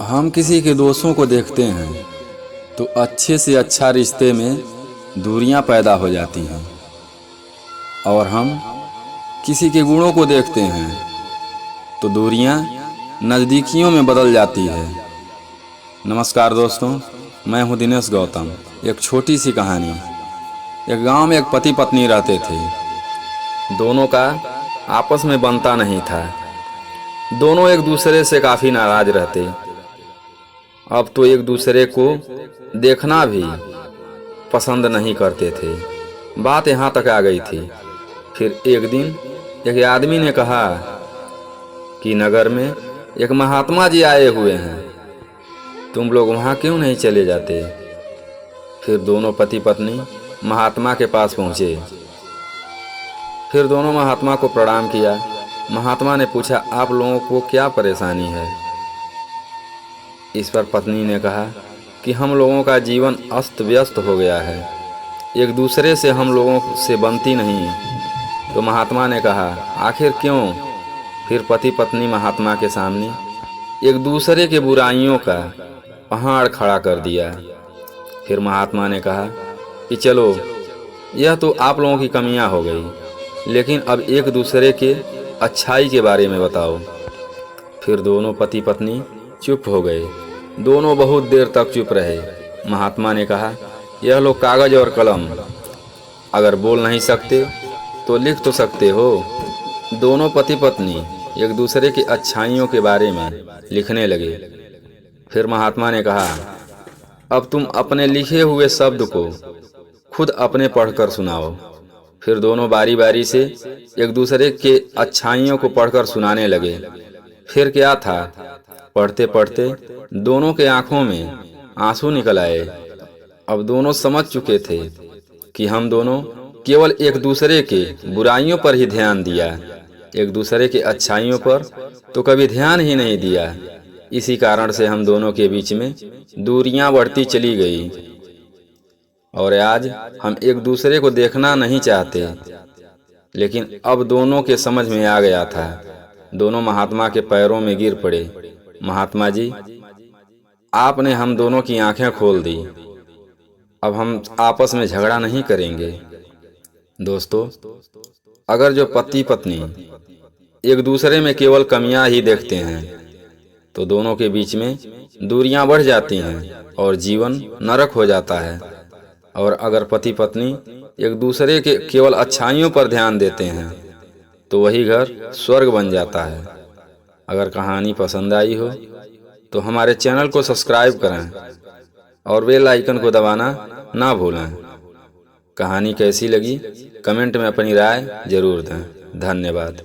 हम किसी के दोषों को देखते हैं तो अच्छे से अच्छा रिश्ते में दूरियां पैदा हो जाती हैं, और हम किसी के गुणों को देखते हैं तो दूरियां नज़दीकियों में बदल जाती है। नमस्कार दोस्तों, मैं हूं दिनेश गौतम। एक छोटी सी कहानी। एक गांव में एक पति पत्नी रहते थे। दोनों का आपस में बनता नहीं था। दोनों एक दूसरे से काफ़ी नाराज रहते। अब तो एक दूसरे को देखना भी पसंद नहीं करते थे। बात यहाँ तक आ गई थी। फिर एक दिन एक आदमी ने कहा कि नगर में एक महात्मा जी आए हुए हैं, तुम लोग वहाँ क्यों नहीं चले जाते। फिर दोनों पति पत्नी महात्मा के पास पहुँचे। फिर दोनों महात्मा को प्रणाम किया। महात्मा ने पूछा, आप लोगों को क्या परेशानी है। इस पर पत्नी ने कहा कि हम लोगों का जीवन अस्त व्यस्त हो गया है, एक दूसरे से हम लोगों से बनती नहीं। तो महात्मा ने कहा, आखिर क्यों। फिर पति पत्नी महात्मा के सामने एक दूसरे के बुराइयों का पहाड़ खड़ा कर दिया। फिर महात्मा ने कहा कि चलो, यह तो आप लोगों की कमियां हो गई, लेकिन अब एक दूसरे के अच्छाई के बारे में बताओ। फिर दोनों पति पत्नी चुप हो गए। दोनों बहुत देर तक चुप रहे। महात्मा ने कहा, यह लो कागज और कलम, अगर बोल नहीं सकते तो लिख तो सकते हो। दोनों पति पत्नी एक दूसरे की अच्छाइयों के बारे में लिखने लगे। फिर महात्मा ने कहा, अब तुम अपने लिखे हुए शब्द को खुद अपने पढ़कर सुनाओ। फिर दोनों बारी बारी से एक दूसरे के अच्छाइयों को पढ़कर सुनाने लगे। फिर क्या था, पढ़ते पढ़ते दोनों के आंखों में आंसू निकल आए। अब दोनों समझ चुके थे कि हम दोनों केवल एक दूसरे के बुराइयों पर ही ध्यान दिया, एक दूसरे के अच्छाइयों पर तो कभी ध्यान ही नहीं दिया। इसी कारण से हम दोनों के बीच में दूरियां बढ़ती चली गई, और आज हम एक दूसरे को देखना नहीं चाहते। लेकिन अब दोनों के समझ में आ गया था। दोनों महात्मा के पैरों में गिर पड़े। महात्मा जी, आपने हम दोनों की आंखें खोल दी। अब हम आपस में झगड़ा नहीं करेंगे। दोस्तों, अगर जो पति पत्नी एक दूसरे में केवल कमियां ही देखते हैं तो दोनों के बीच में दूरियां बढ़ जाती हैं और जीवन नरक हो जाता है। और अगर पति पत्नी एक दूसरे के केवल अच्छाइयों पर ध्यान देते हैं तो वही घर स्वर्ग बन जाता है। अगर कहानी पसंद आई हो तो हमारे चैनल को सब्सक्राइब करें और बेल आइकन को दबाना ना भूलें। कहानी कैसी लगी कमेंट में अपनी राय जरूर दें। धन्यवाद।